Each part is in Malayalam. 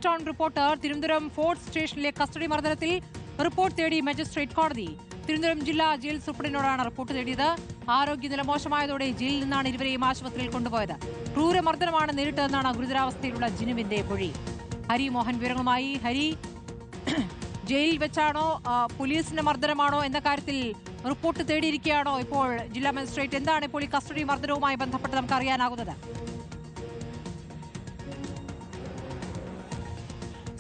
ടൗൺ റിപ്പോർട്ടർ തിരുവനന്തപുരം ഫോർട്ട് സ്റ്റേഷനിലെ കസ്റ്റഡി മർദ്ദനത്തിൽ റിപ്പോർട്ട് തേടി മജിസ്ട്രേറ്റ് കോടതി. തിരുവനന്തപുരം ജില്ലാ ജയിൽ സൂപ്രണ്ടിനോടാണ് റിപ്പോർട്ട് തേടിയത്. ആരോഗ്യനില മോശമായതോടെ ജയിലിൽ നിന്നാണ് ഇരുവരെയും ആശുപത്രിയിൽ കൊണ്ടുപോയത്. ക്രൂരമർദ്ദനമാണ് നേരിട്ടതെന്നാണ് ഗുരുതരാവസ്ഥയിലുള്ള ജിനുവിന്റെ മൊഴി. ഹരി മോഹൻ വിവരങ്ങളുമായി. ഹരി, ജയിലിൽ വെച്ചാണോ പോലീസിന്റെ മർദ്ദനമാണോ എന്ന കാര്യത്തിൽ റിപ്പോർട്ട് തേടിയിരിക്കുകയാണോ ഇപ്പോൾ ജില്ലാ മജിസ്ട്രേറ്റ്? എന്താണ് ഇപ്പോൾ ഈ കസ്റ്റഡി മർദ്ദനവുമായി ബന്ധപ്പെട്ട് നമുക്ക് അറിയാനാകുന്നത്?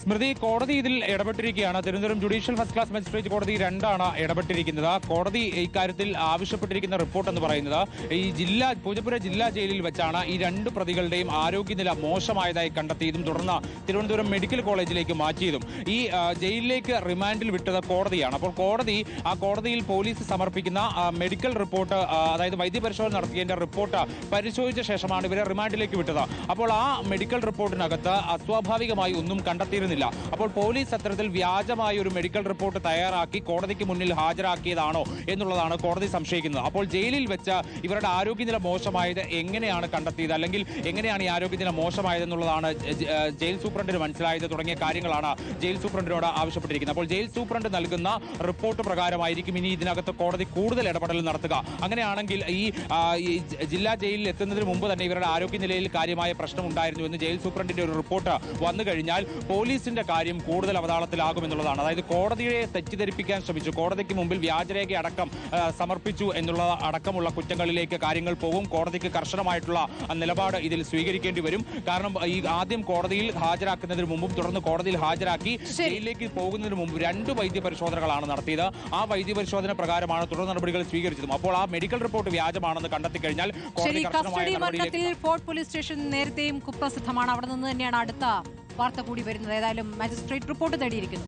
സ്മൃതി, കോടതി ഇതിൽ ഇടപെട്ടിരിക്കുകയാണ്. Thiruvananthapuram judicial first class magistrate കോടതി 2 ഇടപെട്ടിരിക്കുന്നത്. കോടതി ഇക്കാര്യത്തിൽ ആവശ്യപ്പെട്ടിരിക്കുന്ന റിപ്പോർട്ട് എന്ന് പറയുന്നത് ഈ പൂജപ്പുര ജില്ലാ ജയിലിൽ വെച്ചാണ് ഈ 2 പ്രതികളുടെയും ആരോഗ്യനില മോശമായതായി കണ്ടെത്തിയതും തുടർന്ന് തിരുവനന്തപുരം മെഡിക്കൽ കോളേജിലേക്ക് മാറ്റിയതും ഈ ജയിലിലേക്ക് റിമാൻഡിൽ വിട്ടത് കോടതിയാണ്. അപ്പോൾ കോടതിയിൽ പോലീസ് സമർപ്പിക്കുന്ന മെഡിക്കൽ റിപ്പോർട്ട്, അതായത് വൈദ്യപരിശോധന നടത്തിയതിന്റെ റിപ്പോർട്ട് പരിശോധിച്ച ശേഷമാണ് ഇവരെ റിമാൻഡിലേക്ക് വിട്ടത്. അപ്പോൾ ആ മെഡിക്കൽ റിപ്പോർട്ടിനകത്ത് അസ്വാഭാവികമായി ഒന്നും കണ്ടെത്തിയിരുന്നില്ല. അപ്പോൾ പോലീസ് അത്തരത്തിൽ വ്യാജമായ ഒരു മെഡിക്കൽ റിപ്പോർട്ട് തയ്യാറാക്കി കോടതിക്ക് മുന്നിൽ ഹാജരാക്കിയതാണോ എന്നുള്ളതാണ് കോടതി സംശയിക്കുന്നത്. അപ്പോൾ ജയിലിൽ വെച്ച് ഇവരുടെ ആരോഗ്യനില മോശമായത് എങ്ങനെയാണ് കണ്ടെത്തിയത്, അല്ലെങ്കിൽ എങ്ങനെയാണ് ഈ ആരോഗ്യനില മോശമായതെന്നുള്ളതാണ് ജയിൽ സൂപ്രണ്ടിന് മനസ്സിലായത് തുടങ്ങിയ കാര്യങ്ങളാണ് ജയിൽ സൂപ്രണ്ടിനോട് ആവശ്യപ്പെട്ടിരിക്കുന്നത്. അപ്പോൾ ജയിൽ സൂപ്രണ്ട് നൽകുന്ന റിപ്പോർട്ട് പ്രകാരമായിരിക്കും ഇനി ഇതിനകത്ത് കോടതി കൂടുതൽ ഇടപെടൽ നടത്തുക. അങ്ങനെയാണെങ്കിൽ ഈ ജില്ലാ ജയിലിൽ എത്തുന്നതിന് മുമ്പ് തന്നെ ഇവരുടെ ആരോഗ്യനിലയിൽ കാര്യമായ പ്രശ്നമുണ്ടായിരുന്നു എന്ന് ജയിൽ സൂപ്രണ്ടിന്റെ ഒരു റിപ്പോർട്ട് വന്നു കഴിഞ്ഞാൽ പോലീസിന്റെ കാര്യം കൂടുതൽ അവതാളത്തിലാകുമെന്നുള്ളതാണ്. അതായത് കോടതിയെ തെറ്റിദ്ധരിപ്പിക്കാൻ ശ്രമിച്ചു, കോടതിക്ക് മുമ്പിൽ വ്യാജരേഖ അടക്കം സമർപ്പിച്ചു എന്നുള്ള അടക്കമുള്ള കുറ്റങ്ങളിലേക്ക് കാര്യങ്ങൾ പോകും. കോടതിക്ക് കർശനമായിട്ടുള്ള നിലപാട് ഇതിൽ സ്വീകരിക്കേണ്ടി വരും. കാരണം ഈ ആദ്യം കോടതിയിൽ ഹാജരാക്കുന്നതിന് മുമ്പും തുടർന്ന് കോടതിയിൽ ഹാജരാക്കി ജയിലിലേക്ക് പോകുന്നതിന് മുമ്പ് 2 വൈദ്യപരിശോധനകളാണ് നടത്തിയത്. ആ വൈദ്യപരിശോധന പ്രകാരമാണ് തുടർ നടപടികൾ സ്വീകരിച്ചതും. അപ്പോൾ ആ മെഡിക്കൽ റിപ്പോർട്ട് വ്യാജമാണെന്ന് കണ്ടെത്തി കഴിഞ്ഞാൽ കസ്റ്റഡി മർദ്ദനത്തിൽ ഫോർട്ട് പോലീസ് സ്റ്റേഷൻ നേരത്തെയും കുപ്രസിദ്ധമാണ്. അവിടെ നിന്ന് തന്നെയാണ് അടുത്ത വാർത്ത കൂടി വരുന്നത്. ഏതായാലും മജിസ്ട്രേറ്റ് റിപ്പോർട്ട് തേടിയിരിക്കുന്നു.